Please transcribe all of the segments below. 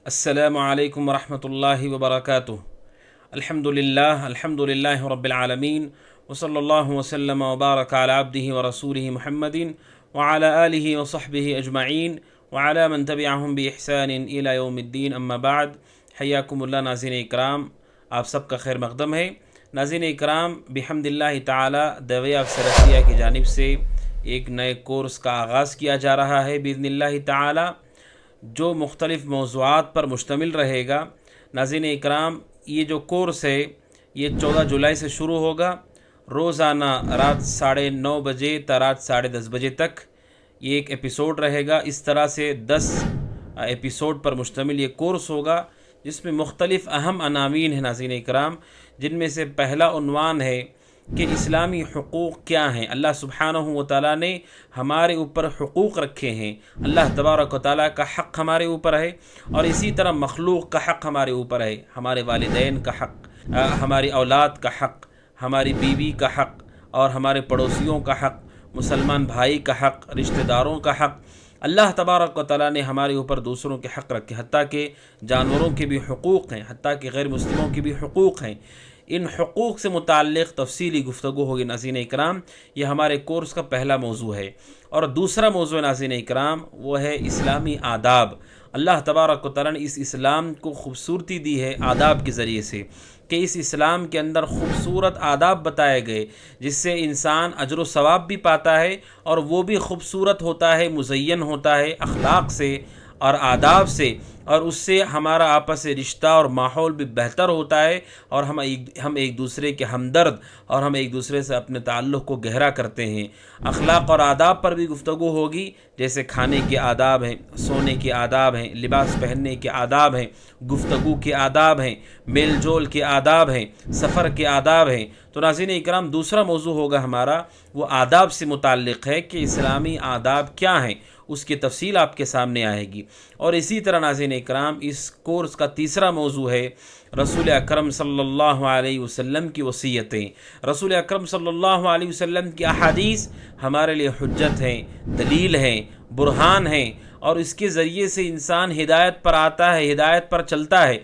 السلام علیکم ورحمۃ اللہ وبرکاتہ۔ الحمد للہ رب العالمین وصلی اللہ وسلم وبارک علی عبدہ ورسولہ محمد وعلی آلہ وصحبہ اجمعین وعلی من تبعہم بإحسان الی یوم الدین، اما بعد۔ حیاکم اللہ ناظرین اکرام، آپ سب کا خیر مقدم ہے۔ ناظرین اکرام، بحمد اللہ تعالی دویہ سلفیہ کی جانب سے ایک نئے کورس کا آغاز کیا جا رہا ہے باذن اللہ تعالی، جو مختلف موضوعات پر مشتمل رہے گا۔ ناظرین اکرام، یہ جو کورس ہے یہ 14 جولائی سے شروع ہوگا، روزانہ رات 9:30 بجے تا رات 10:30 بجے تک یہ ایک ایپیسوڈ رہے گا۔ اس طرح سے 10 ایپیسوڈ پر مشتمل یہ کورس ہوگا، جس میں مختلف اہم عناوین ہیں ناظرین اکرام، جن میں سے پہلا عنوان ہے کہ اسلامی حقوق کیا ہیں۔ اللہ سبحانہ و تعالیٰ نے ہمارے اوپر حقوق رکھے ہیں۔ اللہ تبارک و تعالیٰ کا حق ہمارے اوپر ہے، اور اسی طرح مخلوق کا حق ہمارے اوپر ہے۔ ہمارے والدین کا حق، ہماری اولاد کا حق، ہماری بیوی کا حق، اور ہمارے پڑوسیوں کا حق، مسلمان بھائی کا حق، رشتہ داروں کا حق۔ اللہ تبارک و تعالیٰ نے ہمارے اوپر دوسروں کے حق رکھے، حتیٰ کہ جانوروں کے بھی حقوق ہیں، حتیٰ کہ غیر مسلموں کے بھی حقوق ہیں۔ ان حقوق سے متعلق تفصیلی گفتگو ہوگی ناظرین اکرام۔ یہ ہمارے کورس کا پہلا موضوع ہے۔ اور دوسرا موضوع ناظرین اکرام وہ ہے اسلامی آداب۔ اللہ تبارک و تعالیٰ نے اس اسلام کو خوبصورتی دی ہے آداب کے ذریعے سے، کہ اس اسلام کے اندر خوبصورت آداب بتائے گئے، جس سے انسان اجر و ثواب بھی پاتا ہے، اور وہ بھی خوبصورت ہوتا ہے، مزین ہوتا ہے اخلاق سے اور آداب سے، اور اس سے ہمارا آپس سے رشتہ اور ماحول بھی بہتر ہوتا ہے، اور ہم ایک دوسرے کے ہمدرد، اور ہم ایک دوسرے سے اپنے تعلق کو گہرا کرتے ہیں۔ اخلاق اور آداب پر بھی گفتگو ہوگی، جیسے کھانے کے آداب ہیں، سونے کے آداب ہیں، لباس پہننے کے آداب ہیں، گفتگو کے آداب ہیں، میل جول کے آداب ہیں، سفر کے آداب ہیں۔ تو ناظرین اکرام، دوسرا موضوع ہوگا ہمارا وہ آداب سے متعلق ہے کہ اسلامی آداب کیا ہیں، اس کی تفصیل آپ کے سامنے آئے گی۔ اور اسی طرح ناظرین اکرام، اس کورس کا تیسرا موضوع ہے رسول اکرم صلی اللہ علیہ وسلم کی وصیتیں۔ رسول اکرم صلی اللہ علیہ وسلم کی احادیث ہمارے لیے حجت ہیں، دلیل ہیں، برہان ہیں، اور اس کے ذریعے سے انسان ہدایت پر آتا ہے، ہدایت پر چلتا ہے۔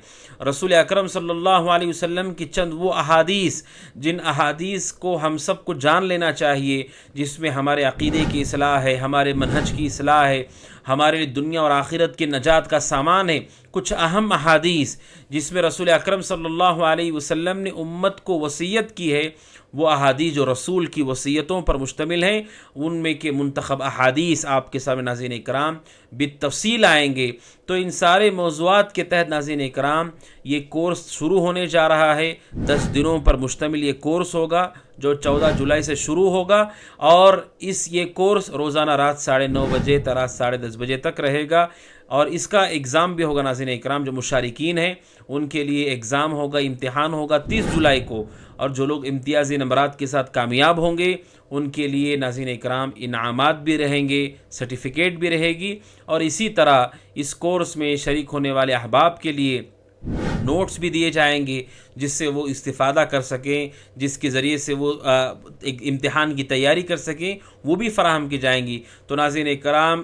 رسول اکرم صلی اللہ علیہ وسلم کی چند وہ احادیث، جن احادیث کو ہم سب کو جان لینا چاہیے، جس میں ہمارے عقیدے کی اصلاح ہے، ہمارے منہج کی اصلاح ہے، ہمارے دنیا اور آخرت کی نجات کا سامان ہے۔ کچھ اہم احادیث جس میں رسول اکرم صلی اللہ علیہ وسلم نے امت کو وصیت کی ہے، وہ احادیث جو رسول کی وصیتوں پر مشتمل ہیں، ان میں کے منتخب احادیث آپ کے سامنے ناظرین اکرام بالتفصیل آئیں گے۔ تو ان سارے موضوعات کے تحت ناظرین اکرام یہ کورس شروع ہونے جا رہا ہے۔ 10 دنوں پر مشتمل یہ کورس ہوگا، جو 14 جولائی سے شروع ہوگا، اور یہ کورس روزانہ رات 9:30 بجے تا رات 10:30 بجے تک رہے گا۔ اور اس کا ایگزام بھی ہوگا ناظرین اکرام، جو مشارکین ہیں ان کے لیے ایگزام ہوگا، امتحان ہوگا 30 جولائی کو، اور جو لوگ امتیازی نمبرات کے ساتھ کامیاب ہوں گے ان کے لیے ناظرین اکرام انعامات بھی رہیں گے، سرٹیفکیٹ بھی رہے گی، اور اسی طرح اس کورس میں شریک ہونے والے احباب کے لیے نوٹس بھی دیے جائیں گے، جس سے وہ استفادہ کر سکیں، جس کے ذریعے سے وہ ایک امتحان کی تیاری کر سکیں، وہ بھی فراہم کی جائیں گی۔ تو ناظرین اکرام،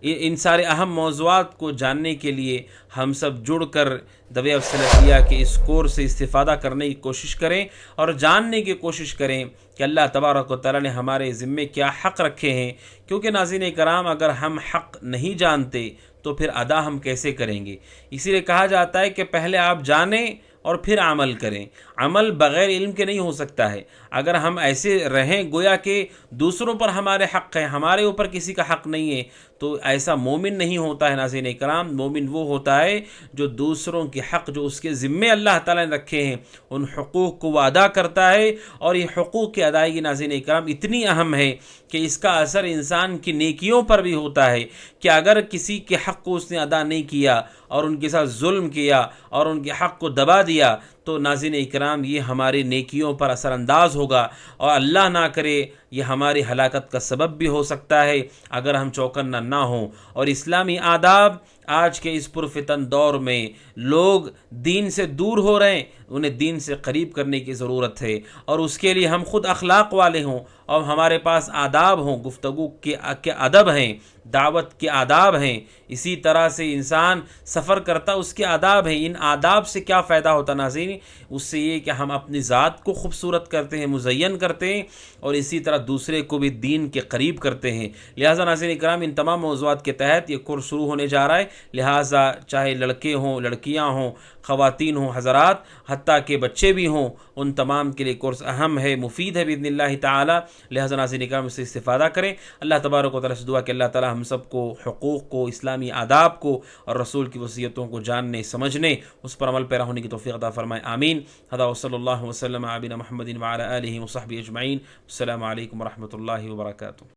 ان سارے اہم موضوعات کو جاننے کے لیے ہم سب جڑ کر دویہ سلفیہ کے اس کورس سے استفادہ کرنے کی کوشش کریں، اور جاننے کی کوشش کریں کہ اللہ تبارک و تعالیٰ نے ہمارے ذمے کیا حق رکھے ہیں۔ کیونکہ ناظرین کرام، اگر ہم حق نہیں جانتے تو پھر ادا ہم کیسے کریں گے؟ اسی لیے کہا جاتا ہے کہ پہلے آپ جانیں اور پھر عمل کریں۔ عمل بغیر علم کے نہیں ہو سکتا ہے۔ اگر ہم ایسے رہیں گویا کہ دوسروں پر ہمارے حق ہیں، ہمارے اوپر کسی کا حق نہیں ہے، تو ایسا مومن نہیں ہوتا ہے ناظرین اکرام۔ مومن وہ ہوتا ہے جو دوسروں کے حق جو اس کے ذمے اللہ تعالیٰ نے رکھے ہیں، ان حقوق کو وہ ادا کرتا ہے۔ اور یہ حقوق کی ادائیگی ناظرین اکرام اتنی اہم ہے کہ اس کا اثر انسان کی نیکیوں پر بھی ہوتا ہے، کہ اگر کسی کے حق کو اس نے ادا نہیں کیا اور ان کے ساتھ ظلم کیا اور ان کے حق کو دبا دیا، تو ناظرین اکرام یہ ہماری نیکیوں پر اثر انداز ہوگا، اور اللہ نہ کرے یہ ہماری ہلاکت کا سبب بھی ہو سکتا ہے اگر ہم چوکنا نہ ہوں۔ اور اسلامی آداب آج کے اس پرفتن دور میں لوگ دین سے دور ہو رہے ہیں، انہیں دین سے قریب کرنے کی ضرورت ہے، اور اس کے لیے ہم خود اخلاق والے ہوں اور ہمارے پاس آداب ہوں، گفتگو کے ادب ہیں، دعوت کے آداب ہیں، اسی طرح سے انسان سفر کرتا اس کے آداب ہیں۔ ان آداب سے کیا فائدہ ہوتا ناظرین؟ اس سے یہ کہ ہم اپنی ذات کو خوبصورت کرتے ہیں، مزین کرتے ہیں، اور اسی طرح دوسرے کو بھی دین کے قریب کرتے ہیں۔ لہٰذا ناظرین اکرام، ان تمام موضوعات کے تحت یہ کورس شروع ہونے جا رہا ہے، لہٰذا چاہے لڑکے ہوں، لڑکیاں ہوں، خواتین ہوں، حضرات، حتیٰ کہ بچے بھی ہوں، ان تمام کے لیے کورس اہم ہے، مفید ہے باذن اللہ تعالی۔ لہٰذا ناظرین اکرام اس سے استفادہ کریں۔ اللہ تبارک و تعالیٰ سے دعا کہ اللہ تعالیٰ ہم سب کو حقوق کو، اسلامی آداب کو اور رسول کی وصیتوں کو جاننے، سمجھنے، اس پر عمل پیرا ہونے کی توفیق عطا فرمائے، آمین۔ ہذا وصلی اللہ وسلم علی نبینا محمد وعلی آلہ وصحبہ اجمعین۔ السلام علیکم ورحمۃ اللہ وبرکاتہ۔